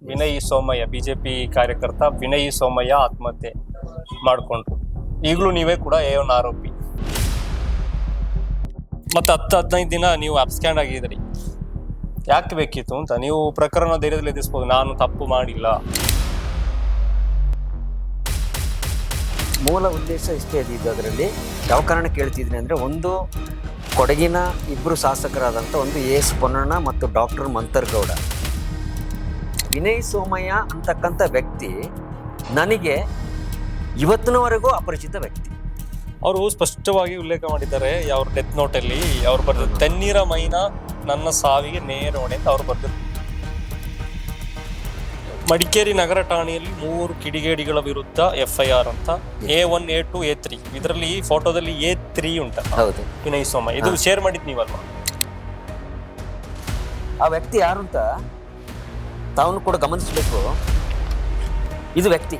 Vinay Somaiah BJP ಕಾರ್ಯಕರ್ತ ವಿನಯ್ ಸೋಮಯ್ಯ ಆತ್ಮಹತ್ಯೆ ಮಾಡಿಕೊಂಡ್ರು. ಈಗಲೂ ನೀವೇ ಕೂಡ A1 ಆರೋಪಿ. ಮತ್ತೆ 10-15 ದಿನ ನೀವು ಅಬ್ಸ್ಕ್ಯಾಂಡ್ ಆಗಿದ್ರಿ. ಯಾಕೆ ಬೇಕಿತ್ತು ಅಂತ ನೀವು ಪ್ರಕರಣ ಧೈರ್ಯದಲ್ಲಿ ಎದುರಿಸ್ಬೋದು. ನಾನು ತಪ್ಪು ಮಾಡಿಲ್ಲ. ಮೂಲ ಉದ್ದೇಶ ಇಷ್ಟೇ ಇದ್ದಿದ್ದು. ಅದರಲ್ಲಿ ಯಾವ ಕಾರಣ ಕೇಳ್ತಿದ್ದೀನಿ ಅಂದರೆ, ಒಂದು ಕೊಡಗಿನ ಇಬ್ಬರು ಶಾಸಕರಾದಂಥ ಒಂದು AS ಪೊನ್ನಣ್ಣ ಮತ್ತು ಡಾಕ್ಟರ್ ಮಂತರ್ಗೌಡ. ವಿನಯ್ ಸೋಮಯ್ಯ ಅಂತಕ್ಕಂಥ ವ್ಯಕ್ತಿ ನನಗೆ ಇವತ್ತಿನವರೆಗೂ ಅಪರಿಚಿತ ವ್ಯಕ್ತಿ. ಅವರು ಸ್ಪಷ್ಟವಾಗಿ ಉಲ್ಲೇಖ ಮಾಡಿದ್ದಾರೆ ಅವ್ರ ಡೆತ್ ನೋಟಲ್ಲಿ. ಅವ್ರು ಬರ್ತಾರೆ ತಣ್ಣೀರ ಮೈನಾ ನನ್ನ ಸಾವಿಗೆ ನೇರ ಹೊಣೆ ಅಂತ ಅವ್ರು ಬರ್ತಾರೆ. ಮಡಿಕೇರಿ ನಗರ ಠಾಣೆಯಲ್ಲಿ 3 ಕಿಡಿಗೇಡಿಗಳ ವಿರುದ್ಧ FIR ಅಂತ A1 A2 A3. ಇದರಲ್ಲಿ ಫೋಟೋದಲ್ಲಿ A3 ಉಂಟ. ಹೌದು, ವಿನಯ್ ಸೋಮಯ್ಯ. ಇದು ಶೇರ್ ಮಾಡಿದ್ ನೀವಲ್ವಾ? ಆ ವ್ಯಕ್ತಿ ಯಾರು ಅಂತ ತಾವು ಕೂಡ ಗಮನಿಸಬೇಕು. ಇದು ವ್ಯಕ್ತಿ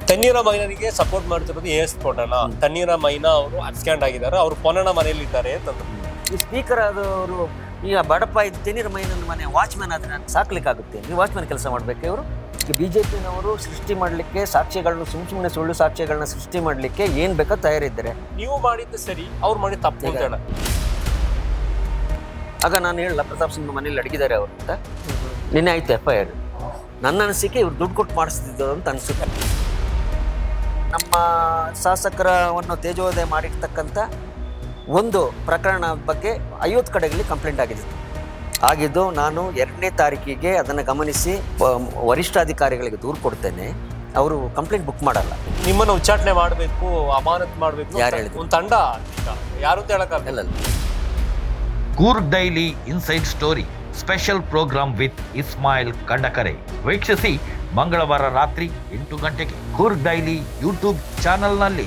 ತಣ್ಣೀರ ಮೈನರಿಗೆ ಸಪೋರ್ಟ್ ಮಾಡ್ತಿರೋದು AS ಪೊನ್ನಣ್ಣ. ತಣ್ಣೀರ ಮೈನಾ ಅವರು ಅಬ್ಸ್ಕ್ಯಾಂಡ್ ಆಗಿದ್ದಾರೆ. ಅವರು ಪೊನ್ನಣ್ಣ ಮನೆಯಲ್ಲಿ ಇದ್ದಾರೆ ಅಂತಂದ್ರು. ಈ ಸ್ಪೀಕರ್ ಆದವರು ಈಗ ಬಡಪ್ಪ ಇದು ತಣ್ಣೀರ ಮೈನನ ಮನೆ ವಾಚ್ಮ್ಯಾನ್ ಆದರೆ ನಾನು ಸಾಕ್ಲಿಕ್ಕಾಗುತ್ತೆ? ನೀವು ವಾಚ್ಮ್ಯಾನ್ ಕೆಲಸ ಮಾಡಬೇಕು. ಇವರು ಈಗ BJPನವರು ಸೃಷ್ಟಿ ಮಾಡಲಿಕ್ಕೆ ಸಾಕ್ಷ್ಯಗಳನ್ನ ಸುಮ್ಮನೆ ಸುಳ್ಳು ಸಾಕ್ಷ್ಯಗಳನ್ನ ಸೃಷ್ಟಿ ಮಾಡಲಿಕ್ಕೆ ಏನು ಬೇಕೋ ತಯಾರಿದ್ದಾರೆ. ನೀವು ಮಾಡಿದ್ದು ಸರಿ, ಅವ್ರು ಮಾಡಿದ್ದು ತಪ್ಪು ಅಂತ ಹೇಳ. ಆಗ ನಾನು ಹೇಳಲ್ಲ, ಪ್ರತಾಪ್ ಸಿಂಗ್ ಮನೇಲಿ ಅಡಗಿದ್ದಾರೆ ಅವರು ಅಂತ. ನಿನ್ನೆ ಆಯ್ತು FIR. ನನ್ನ ಅನಿಸಿಕೆ ಇವ್ರು ದುಡ್ಡು ಕೊಟ್ಟು ಮಾಡಿಸ್ತಿದ್ದು ಅಂತ ಅನಿಸುತ್ತೆ. ನಮ್ಮ ಶಾಸಕರವನ್ನು ತೇಜೋದಯ ಮಾಡಿರ್ತಕ್ಕಂಥ ಒಂದು ಪ್ರಕರಣ ಬಗ್ಗೆ 50 ಕಡೆಗಳಲ್ಲಿ ಕಂಪ್ಲೇಂಟ್ ಆಗಿದ್ದು ನಾನು 2ನೇ ತಾರೀಕಿಗೆ ಅದನ್ನು ಗಮನಿಸಿ ವರಿಷ್ಠಾಧಿಕಾರಿಗಳಿಗೆ ದೂರು ಕೊಡ್ತೇನೆ. ಅವರು ಕಂಪ್ಲೇಂಟ್ ಬುಕ್ ಮಾಡಲ್ಲ. ನಿಮ್ಮನ್ನು ಉಚ್ಚಾಟನೆ ಮಾಡಬೇಕು, ಅಮಾನತ್ ಮಾಡಬೇಕು. ಯಾರು ಹೇಳಿದ್ರು? ಒಂದು ತಂಡ ಯಾರು ಅಂತ ಹೇಳಕ್ಕಾಗಲ್ಲ. Coorg daily inside story special programme with Ismail Kandakare ವೀಕ್ಷಿಸಿ ಮಂಗಳವಾರ ರಾತ್ರಿ 8 ಗಂಟೆಗೆ ಕೂರ್ಗ್ ಡೈಲಿ ಯೂಟ್ಯೂಬ್ ಚಾನೆಲ್ನಲ್ಲಿ.